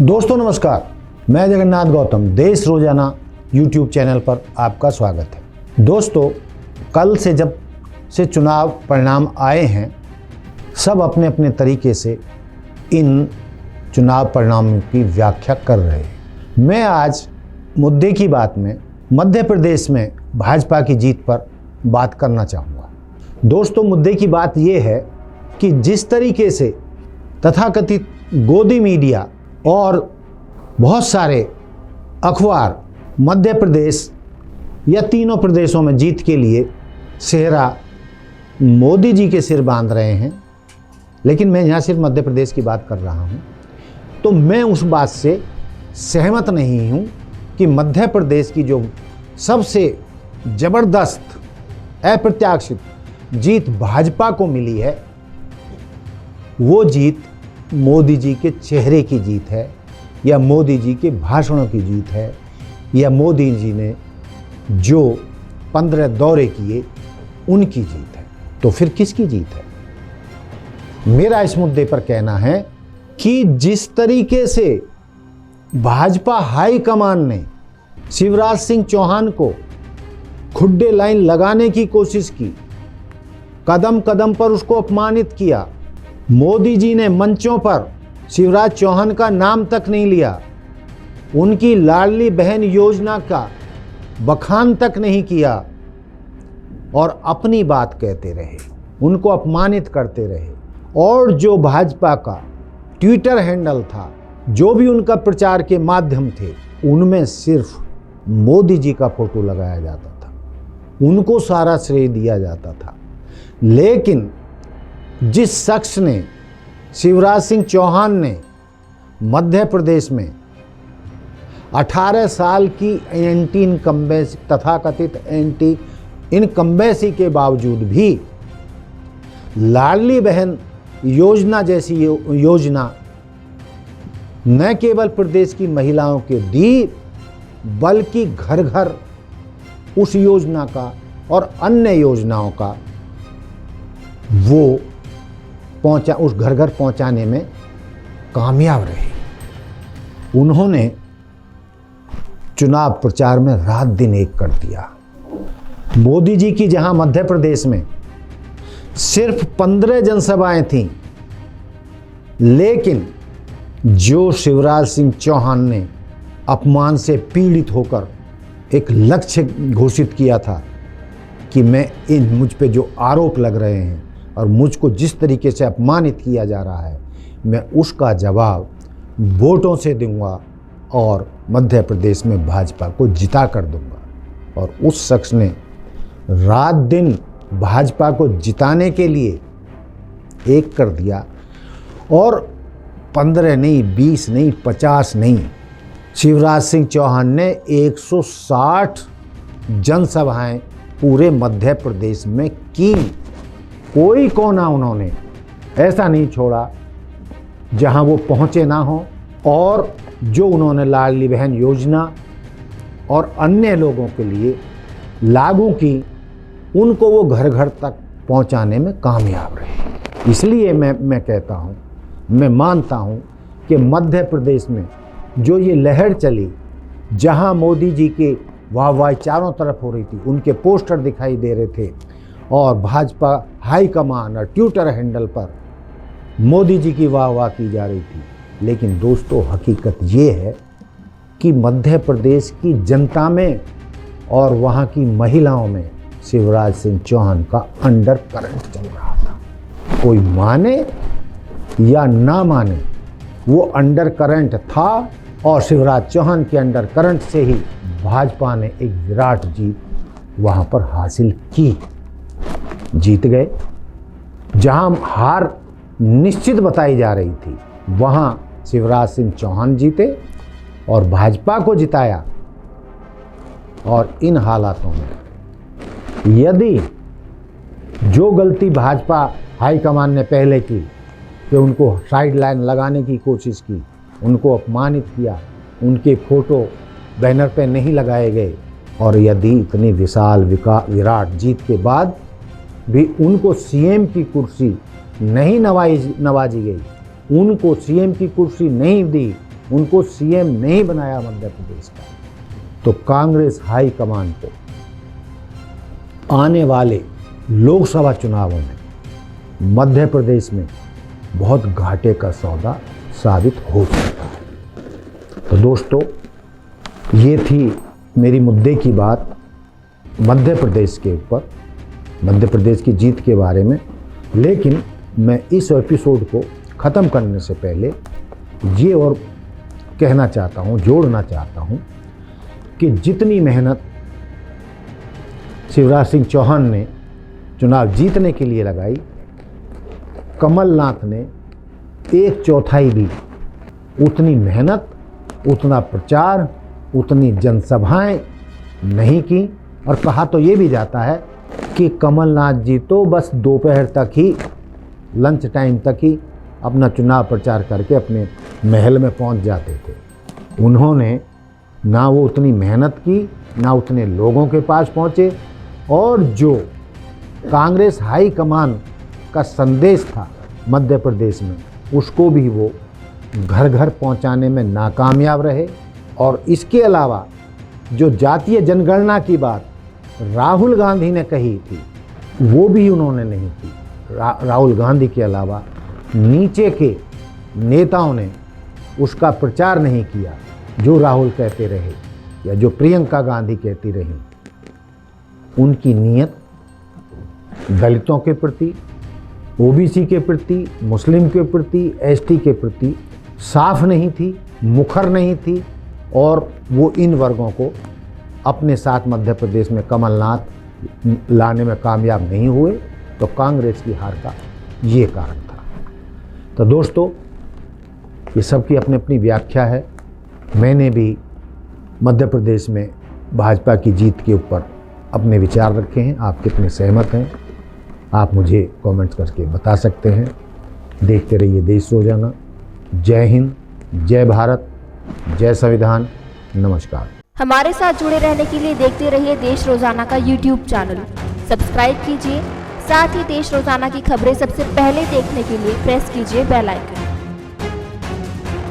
दोस्तों नमस्कार, मैं जगन्नाथ गौतम देश रोजाना YouTube चैनल पर आपका स्वागत है। दोस्तों, कल से जब से चुनाव परिणाम आए हैं, सब अपने अपने तरीके से इन चुनाव परिणामों की व्याख्या कर रहे हैं। मैं आज मुद्दे की बात में मध्य प्रदेश में भाजपा की जीत पर बात करना चाहूँगा। दोस्तों, मुद्दे की बात यह है कि जिस तरीके से तथाकथित गोदी मीडिया और बहुत सारे अखबार मध्य प्रदेश या तीनों प्रदेशों में जीत के लिए सेहरा मोदी जी के सिर बांध रहे हैं, लेकिन मैं यहाँ सिर्फ मध्य प्रदेश की बात कर रहा हूँ, तो मैं उस बात से सहमत नहीं हूँ कि मध्य प्रदेश की जो सबसे ज़बरदस्त अप्रत्याशित जीत भाजपा को मिली है, वो जीत मोदी जी के चेहरे की जीत है या मोदी जी के भाषणों की जीत है या मोदी जी ने जो 15 दौरे किए उनकी जीत है। तो फिर किसकी जीत है? मेरा इस मुद्दे पर कहना है कि जिस तरीके से भाजपा हाईकमान ने शिवराज सिंह चौहान को खुड्डे लाइन लगाने की कोशिश की, कदम कदम पर उसको अपमानित किया, मोदी जी ने मंचों पर शिवराज चौहान का नाम तक नहीं लिया, उनकी लाडली बहन योजना का बखान तक नहीं किया और अपनी बात कहते रहे, उनको अपमानित करते रहे। और जो भाजपा का ट्विटर हैंडल था, जो भी उनका प्रचार के माध्यम थे, उनमें सिर्फ मोदी जी का फोटो लगाया जाता था, उनको सारा श्रेय दिया जाता था। लेकिन जिस शख्स ने, शिवराज सिंह चौहान ने मध्य प्रदेश में 18 साल की एंटी इनकम्बेंसी, तथाकथित एंटी इनकम्बेंसी के बावजूद भी लाडली बहन योजना जैसी योजना न केवल प्रदेश की महिलाओं के दी, बल्कि घर घर उस योजना का और अन्य योजनाओं का वो उस घर घर पहुंचाने में कामयाब रहे। उन्होंने चुनाव प्रचार में रात दिन एक कर दिया। मोदी जी की जहां मध्य प्रदेश में सिर्फ 15 जनसभाएं थीं, लेकिन जो शिवराज सिंह चौहान ने अपमान से पीड़ित होकर एक लक्ष्य घोषित किया था कि मैं मुझ पे जो आरोप लग रहे हैं और मुझको जिस तरीके से अपमानित किया जा रहा है, मैं उसका जवाब वोटों से दूंगा और मध्य प्रदेश में भाजपा को जिता कर दूंगा। और उस शख्स ने रात दिन भाजपा को जिताने के लिए एक कर दिया और 15 नहीं, 20 नहीं, 50 नहीं, शिवराज सिंह चौहान ने 160 जनसभाएं पूरे मध्य प्रदेश में की। कोई कोना उन्होंने ऐसा नहीं छोड़ा जहां वो पहुंचे ना हो। और जो उन्होंने लाडली बहन योजना और अन्य लोगों के लिए लागू की, उनको वो घर घर तक पहुंचाने में कामयाब रहे। इसलिए मैं कहता हूं, मैं मानता हूं कि मध्य प्रदेश में जो ये लहर चली, जहां मोदी जी के वाहवाही चारों तरफ हो रही थी, उनके पोस्टर दिखाई दे रहे थे और भाजपा हाईकमान और ट्विटर हैंडल पर मोदी जी की वाह की जा रही थी। लेकिन दोस्तों, हकीकत ये है कि मध्य प्रदेश की जनता में और वहाँ की महिलाओं में शिवराज सिंह चौहान का अंडर करंट चल रहा था। कोई माने या ना माने, वो अंडर करंट था और शिवराज चौहान के अंडर करंट से ही भाजपा ने एक विराट जीत वहाँ पर हासिल की। जीत गए। जहां हार निश्चित बताई जा रही थी, वहां शिवराज सिंह चौहान जीते और भाजपा को जिताया। और इन हालातों में यदि जो गलती भाजपा हाईकमान ने पहले की कि उनको साइड लाइन लगाने की कोशिश की, उनको अपमानित किया, उनके फोटो बैनर पे नहीं लगाए गए, और यदि इतनी विशाल विराट जीत के बाद भी उनको सीएम की कुर्सी नहीं नवाजी गई, उनको सीएम की कुर्सी नहीं दी, उनको सीएम नहीं बनाया मध्य प्रदेश का, तो कांग्रेस हाई कमान को आने वाले लोकसभा चुनावों में मध्य प्रदेश में बहुत घाटे का सौदा साबित हो सकता है। तो दोस्तों, ये थी मेरी मुद्दे की बात मध्य प्रदेश के ऊपर, मध्य प्रदेश की जीत के बारे में। लेकिन मैं इस एपिसोड को ख़त्म करने से पहले ये और कहना चाहता हूँ, जोड़ना चाहता हूँ कि जितनी मेहनत शिवराज सिंह चौहान ने चुनाव जीतने के लिए लगाई, कमलनाथ ने 1/4 भी उतनी मेहनत, उतना प्रचार, उतनी जनसभाएं नहीं की। और कहा तो ये भी जाता है कि कमलनाथ जी तो बस दोपहर तक ही, लंच टाइम तक ही अपना चुनाव प्रचार करके अपने महल में पहुंच जाते थे। उन्होंने ना वो उतनी मेहनत की, ना उतने लोगों के पास पहुंचे, और जो कांग्रेस हाई कमान का संदेश था मध्य प्रदेश में, उसको भी वो घर घर पहुंचाने में नाकामयाब रहे। और इसके अलावा जो जातीय जनगणना की बात राहुल गांधी ने कही थी, वो भी उन्होंने नहीं की। राहुल गांधी के अलावा नीचे के नेताओं ने उसका प्रचार नहीं किया जो राहुल कहते रहे या जो प्रियंका गांधी कहती रही। उनकी नीयत दलितों के प्रति, ओबीसी के प्रति, मुस्लिम के प्रति, एसटी के प्रति साफ नहीं थी, मुखर नहीं थी, और वो इन वर्गों को अपने साथ मध्य प्रदेश में कमलनाथ लाने में कामयाब नहीं हुए। तो कांग्रेस की हार का ये कारण था। तो दोस्तों, ये सबकी अपनी अपनी व्याख्या है। मैंने भी मध्य प्रदेश में भाजपा की जीत के ऊपर अपने विचार रखे हैं। आप कितने सहमत हैं, आप मुझे कमेंट्स करके बता सकते हैं। देखते रहिए देश रोजाना। जय हिंद, जय भारत, जय संविधान। नमस्कार। हमारे साथ जुड़े रहने के लिए देखते रहिए देश रोजाना का यूट्यूब चैनल सब्सक्राइब कीजिए। साथ ही देश रोजाना की खबरें सबसे पहले देखने के लिए प्रेस कीजिए बेल आइकन।